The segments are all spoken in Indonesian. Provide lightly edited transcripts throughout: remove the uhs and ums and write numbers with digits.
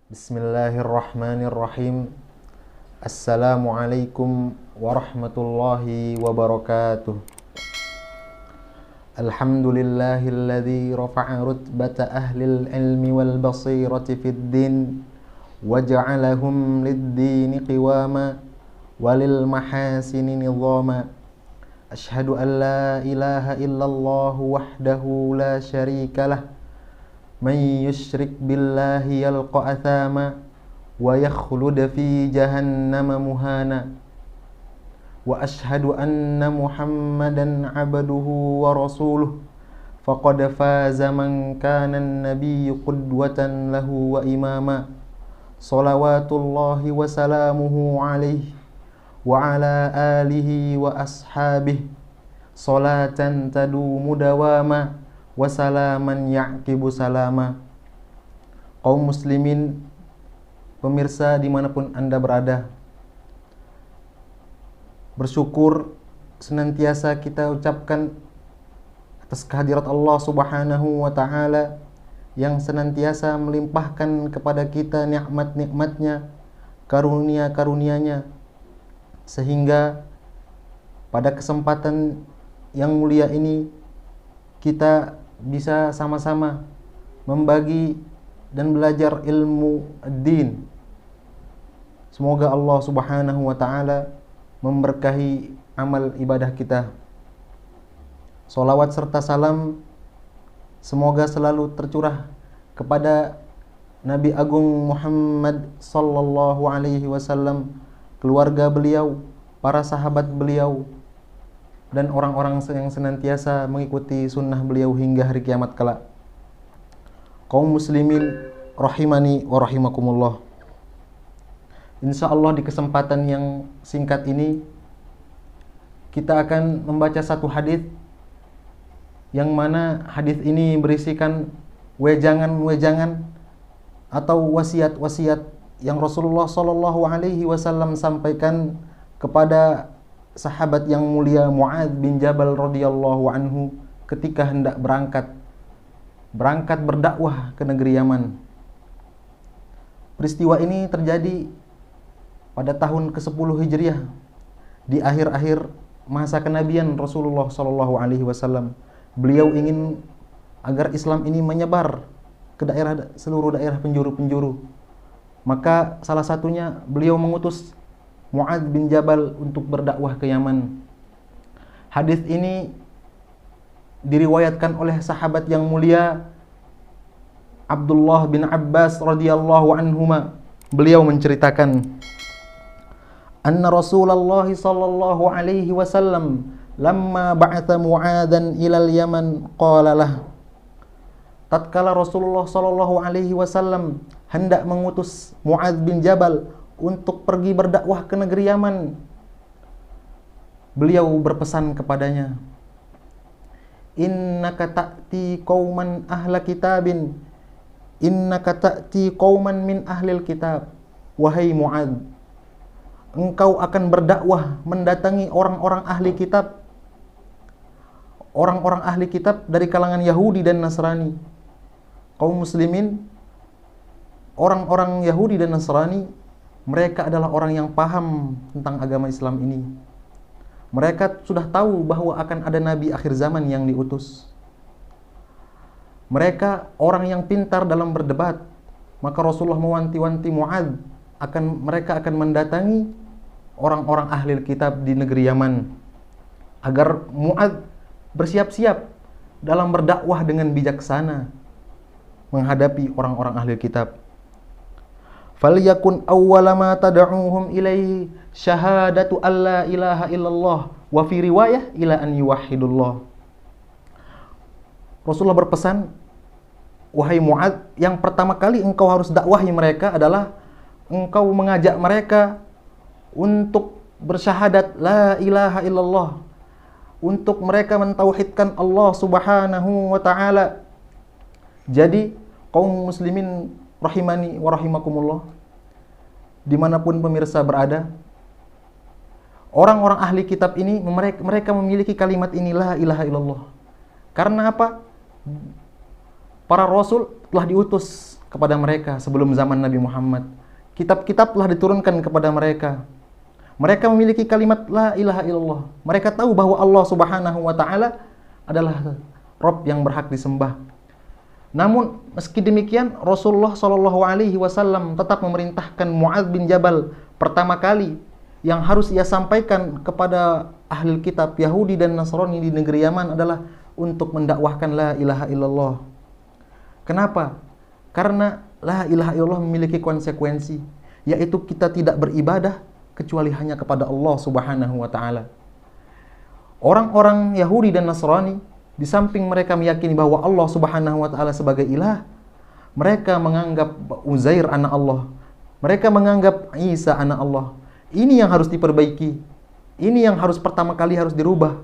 Bismillahirrahmanirrahim. Assalamualaikum warahmatullahi wabarakatuh. Alhamdulillahilladzi rafa'a rutbata ahlil ilmi wal basirati fid din wa ja'alahum lid-dini qiwama walil mahasini nizama. Ashhadu an la ilaha illallah wahdahu la syarikalah. Man yusyrik billahi yalqa athama wa yakhlud fi jahannama muhana. Wa ashhadu anna Muhammadan abduhu wa rasuluh faqad faza man kana an-nabiyyu qudwatan lahu wa imama. Salawatullahi wa salamuhu alaihi wa ala alihi wa ashabihi salatan tadumu dawama wa salaman ya'qibu salama. Kaum muslimin, pemirsa dimanapun Anda berada, bersyukur senantiasa kita ucapkan atas kehadirat Allah subhanahu wa ta'ala yang senantiasa melimpahkan kepada kita nikmat-nikmatnya, karunia-karunianya, sehingga pada kesempatan yang mulia ini kita bisa sama-sama membagi dan belajar ilmu ad-din. Semoga Allah subhanahu wa ta'ala memberkahi amal ibadah kita. Salawat serta salam semoga selalu tercurah kepada Nabi Agung Muhammad sallallahu alaihi wasallam, keluarga beliau, para sahabat beliau, dan orang-orang yang senantiasa mengikuti sunnah beliau hingga hari kiamat kelak. Kaum muslimin rahimani wa rahimakumullah. Insyaallah di kesempatan yang singkat ini kita akan membaca satu hadis yang mana hadis ini berisikan wejangan-wejangan atau wasiat-wasiat yang Rasulullah sallallahu alaihi wasallam sampaikan kepada sahabat yang mulia Mu'adz bin Jabal radhiyallahu anhu ketika hendak berangkat berdakwah ke negeri Yaman. Peristiwa ini terjadi pada tahun ke-10 Hijriah, di akhir-akhir masa kenabian Rasulullah sallallahu alaihi wasallam. Beliau ingin agar Islam ini menyebar ke seluruh daerah penjuru-penjuru. Maka salah satunya beliau mengutus Mu'adz bin Jabal untuk berdakwah ke Yaman. Hadis ini diriwayatkan oleh sahabat yang mulia Abdullah bin Abbas radhiyallahu anhuma. Beliau menceritakan, anna Rasulullah sallallahu alaihi wasallam lamma ba'atha Mu'adzan ilal Yaman qala lah. Tatkala Rasulullah sallallahu alaihi wasallam hendak mengutus Mu'adz bin Jabal untuk pergi berdakwah ke negeri Yaman, beliau berpesan kepadanya, innaka ta'ti qauman ahla kitabin, innaka ta'ti qauman min ahlil kitab. Wahai Mu'adz, engkau akan berdakwah mendatangi orang-orang ahli kitab, orang-orang ahli kitab dari kalangan Yahudi dan Nasrani. Kaum muslimin, orang-orang Yahudi dan Nasrani, mereka adalah orang yang paham tentang agama Islam ini. Mereka sudah tahu bahwa akan ada nabi akhir zaman yang diutus. Mereka orang yang pintar dalam berdebat. Maka Rasulullah mewanti-wanti Mu'adz mereka akan mendatangi orang-orang ahli kitab di negeri Yaman, agar Mu'adz bersiap-siap dalam berdakwah dengan bijaksana menghadapi orang-orang ahli kitab. Falyakun awwala ma tad'uuhum ilaihi syahadatu alla ilaha illallah wa fi riwayah ila an yuwahhidullah. Rasulullah berpesan, wahai Mu'adz, yang pertama kali engkau harus dakwahi mereka adalah engkau mengajak mereka untuk bersyahadat la ilaha illallah, untuk mereka mentauhidkan Allah subhanahu wa ta'ala. Jadi kaum muslimin rahimani wa rahimakumullah, dimanapun pemirsa berada, orang-orang ahli kitab ini mereka memiliki kalimat ini, la ilaha illallah. Karena apa? Para rasul telah diutus kepada mereka sebelum zaman Nabi Muhammad. Kitab-kitab telah diturunkan kepada mereka. Mereka memiliki kalimat la ilaha illallah. Mereka tahu bahwa Allah Subhanahu wa taala adalah Rabb yang berhak disembah. Namun meski demikian Rasulullah Shallallahu alaihi wasallam tetap memerintahkan Muadz bin Jabal pertama kali yang harus ia sampaikan kepada ahli kitab Yahudi dan Nasrani di negeri Yaman adalah untuk mendakwahkan la ilaha illallah. Kenapa? Karena la ilaha illallah memiliki konsekuensi, yaitu kita tidak beribadah kecuali hanya kepada Allah Subhanahu wa taala. Orang-orang Yahudi dan Nasrani, di samping mereka meyakini bahwa Allah Subhanahu wa taala sebagai ilah, mereka menganggap Uzair anak Allah. Mereka menganggap Isa anak Allah. Ini yang harus diperbaiki. Ini yang pertama kali harus dirubah.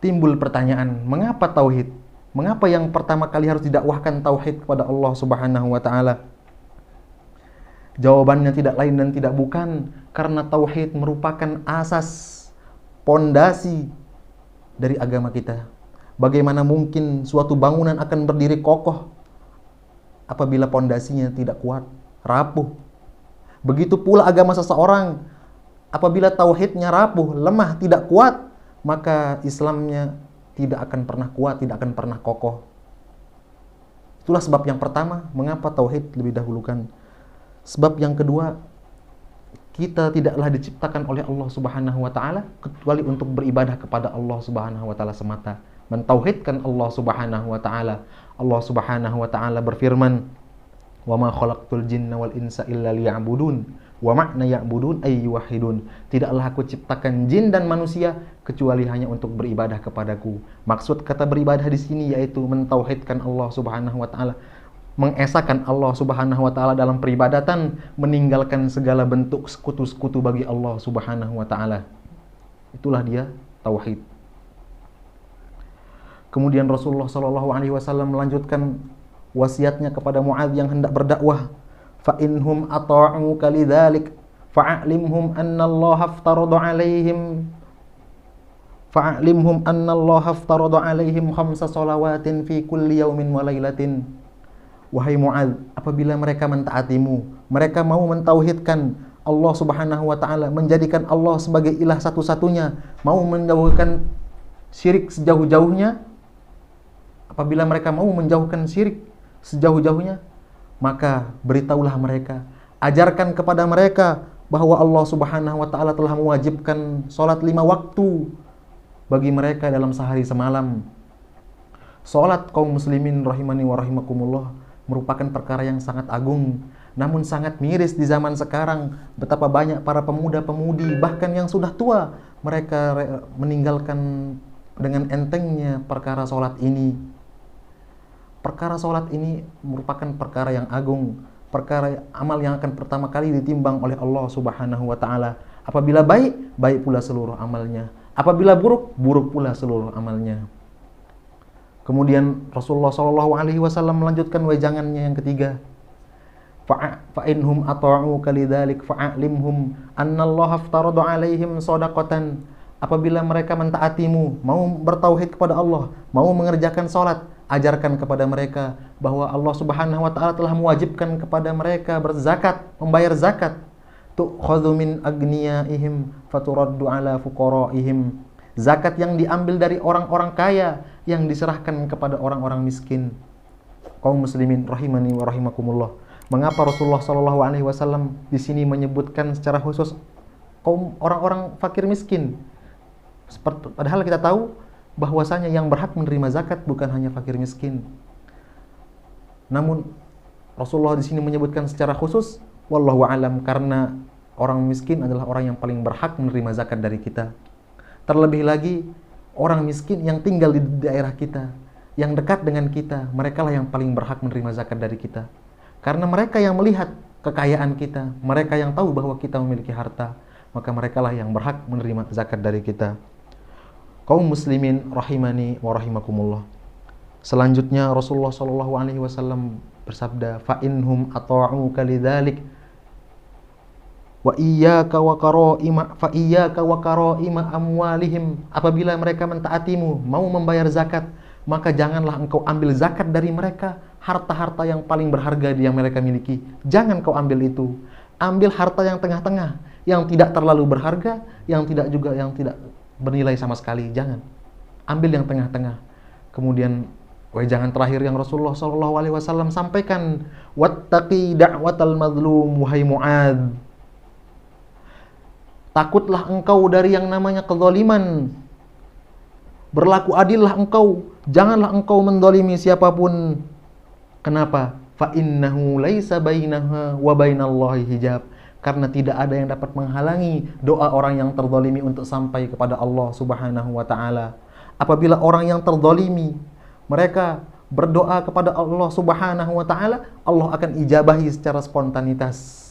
Timbul pertanyaan, mengapa tauhid? Mengapa yang pertama kali harus didakwahkan tauhid kepada Allah Subhanahu wa taala? Jawabannya tidak lain dan tidak bukan karena tauhid merupakan asas, pondasi dari agama kita. Bagaimana mungkin suatu bangunan akan berdiri kokoh apabila pondasinya tidak kuat, rapuh? Begitu pula agama seseorang, apabila tauhidnya rapuh, lemah, tidak kuat, maka Islamnya tidak akan pernah kuat, tidak akan pernah kokoh. Itulah sebab yang pertama, mengapa tauhid lebih dahulukan. Sebab yang kedua, kita tidaklah diciptakan oleh Allah Subhanahu wa taala kecuali untuk beribadah kepada Allah Subhanahu wa taala semata, mentauhidkan Allah Subhanahu wa taala. Allah Subhanahu wa taala berfirman, "Wa ma khalaqtul jinna wal insa illa liya'budun." Wa makna ya'budun ay yuwahhidun. Tidaklah aku ciptakan jin dan manusia kecuali hanya untuk beribadah kepadaku. Maksud kata beribadah di sini yaitu mentauhidkan Allah Subhanahu wa taala, mengesahkan Allah Subhanahu wa taala dalam peribadatan, meninggalkan segala bentuk sekutu-sekutu bagi Allah Subhanahu wa taala. Itulah dia tauhid. Kemudian Rasulullah Shallallahu alaihi wasallam melanjutkan wasiatnya kepada Muadz yang hendak berdakwah. Fa inhum ata'uka lidzalik fa'alimhum anna Allah aftarada 'alaihim khamsa shalawatin fi kulli yaumin wa lailatin. Wahai Muadz, apabila mereka mentaatimu, mereka mau mentauhidkan Allah Subhanahu wa taala, menjadikan Allah sebagai ilah satu-satunya, mau menjauhkan syirik sejauh-jauhnya, apabila mereka mau menjauhkan syirik sejauh-jauhnya, maka beritahulah mereka, ajarkan kepada mereka bahwa Allah Subhanahu wa taala telah mewajibkan salat 5 waktu bagi mereka dalam sehari semalam. Salat kaum muslimin rahimani wa rahimakumullah merupakan perkara yang sangat agung, namun sangat miris di zaman sekarang. Betapa banyak para pemuda-pemudi, bahkan yang sudah tua, mereka meninggalkan dengan entengnya perkara salat ini. Perkara salat ini merupakan perkara yang agung, perkara amal yang akan pertama kali ditimbang oleh Allah Subhanahu wa taala. Apabila baik, baik pula seluruh amalnya. Apabila buruk, buruk pula seluruh amalnya. Kemudian Rasulullah Shallallahu alaihi wasallam melanjutkan wejangannya yang ketiga. Fa inhum ata'uka lidzalik fa'alimhum anna Allah aftarada 'alaihim shadaqatan. Apabila mereka mentaatimu, mau bertauhid kepada Allah, mau mengerjakan salat, ajarkan kepada mereka bahwa Allah Subhanahu wa taala telah mewajibkan kepada mereka berzakat, membayar zakat. Tu'khadhu min agniyaihim faturaddu ala fuqaraihim. Zakat yang diambil dari orang-orang kaya yang diserahkan kepada orang-orang miskin. Kaum muslimin rahimani wa rahimakumullah. Mengapa Rasulullah Shallallahu alaihi wasallam di sini menyebutkan secara khusus kaum orang-orang fakir miskin? Padahal kita tahu bahwasanya yang berhak menerima zakat bukan hanya fakir miskin. Namun Rasulullah di sini menyebutkan secara khusus wallahu alam karena orang miskin adalah orang yang paling berhak menerima zakat dari kita. Terlebih lagi orang miskin yang tinggal di daerah kita, yang dekat dengan kita, merekalah yang paling berhak menerima zakat dari kita. Karena mereka yang melihat kekayaan kita, mereka yang tahu bahwa kita memiliki harta, maka merekalah yang berhak menerima zakat dari kita. Kaum muslimin rahimani wa rahimakumullah. Selanjutnya Rasulullah Shallallahu alaihi wasallam bersabda, "Fa inhum ata'uka lidzalik wa iyyaka wa karaima amwalihim." Apabila mereka mentaatimu, mau membayar zakat, maka janganlah engkau ambil zakat dari mereka harta-harta yang paling berharga yang mereka miliki. Jangan kau ambil itu. Ambil harta yang tengah-tengah, yang tidak terlalu berharga, yang tidak bernilai sama sekali. Jangan. Ambil yang tengah-tengah. Kemudian jangan terakhir yang Rasulullah SAW sampaikan, wattaqi da'watal mazlum, wahai Mu'adz. Takutlah engkau dari yang namanya kezaliman. Berlaku adillah engkau, janganlah engkau mendolimi siapapun. Kenapa? Fa innahu laisa bainaha wa bainallahi hijab. Karena tidak ada yang dapat menghalangi doa orang yang terzalimi untuk sampai kepada Allah Subhanahu wa taala. Apabila orang yang terzalimi mereka berdoa kepada Allah Subhanahu wa taala, Allah akan ijabahi secara spontanitas.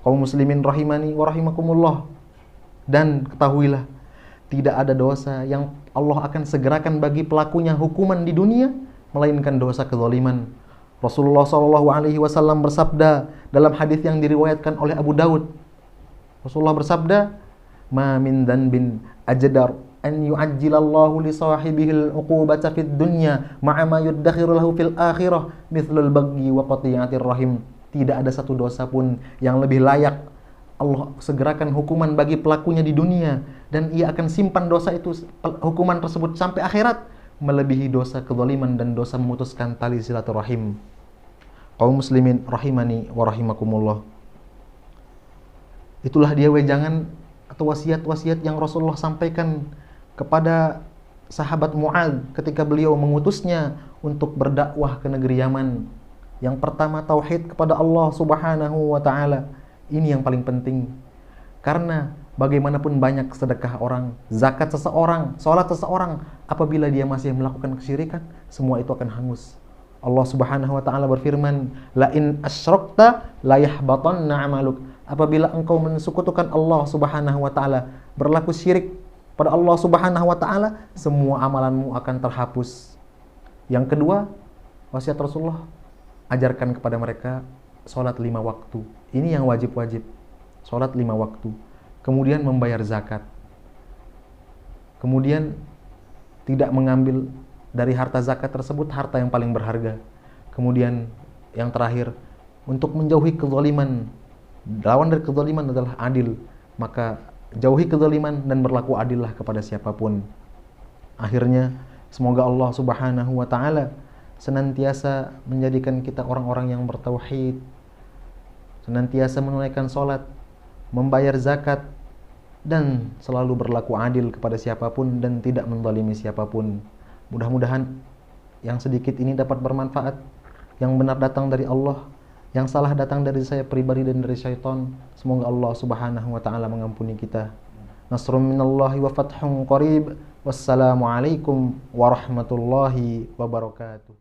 Kaum muslimin rahimani wa rahimakumullah. Dan ketahuilah, tidak ada dosa yang Allah akan segerakan bagi pelakunya hukuman di dunia melainkan dosa kezaliman. Rasulullah SAW bersabda dalam hadis yang diriwayatkan oleh Abu Daud. Rasulullah bersabda, "Ma min dhanbin ajdar an yu'ajjilallahu li sahibihil uqubata fid dunya ma'a ma yuddakhiru lahu fil akhirah mithlul baghi wa qati'atir rahim." Tidak ada satu dosa pun yang lebih layak Allah segerakan hukuman bagi pelakunya di dunia, dan ia akan simpan dosa itu, hukuman tersebut sampai akhirat, melebihi dosa kezaliman dan dosa memutuskan tali silaturahim. Kaum muslimin rahimani wa rahimakumullah. Itulah dia wejangan atau wasiat-wasiat yang Rasulullah sampaikan kepada sahabat Mu'adz ketika beliau mengutusnya untuk berdakwah ke negeri Yaman. Yang pertama, tauhid kepada Allah Subhanahu wa taala. Ini yang paling penting. Karena bagaimanapun banyak sedekah orang, zakat seseorang, sholat seseorang, apabila dia masih melakukan kesyirikan, semua itu akan hangus. Allah Subhanahu wa taala berfirman, "La in asyrakta la yahbatanna 'amaluk." Apabila engkau mensekutukan Allah Subhanahu wa taala, berlaku syirik pada Allah Subhanahu wa taala, semua amalanmu akan terhapus. Yang kedua, wasiat Rasulullah, ajarkan kepada mereka sholat 5 waktu. Ini yang wajib-wajib. Sholat 5 waktu. Kemudian membayar zakat. Kemudian tidak mengambil dari harta zakat tersebut harta yang paling berharga. Kemudian yang terakhir, untuk menjauhi kezaliman. Lawan dari kezaliman adalah adil. Maka jauhi kezaliman dan berlaku adillah kepada siapapun. Akhirnya, semoga Allah Subhanahu wa taala senantiasa menjadikan kita orang-orang yang bertauhid, senantiasa menunaikan sholat, membayar zakat, dan selalu berlaku adil kepada siapapun dan tidak menzalimi siapapun. Mudah-mudahan yang sedikit ini dapat bermanfaat, yang benar datang dari Allah, yang salah datang dari saya pribadi dan dari syaitan. Semoga Allah Subhanahu wa taala mengampuni kita. Nasrun minallahi wa fathun qarib. Wassalamualaikum warahmatullahi wabarakatuh.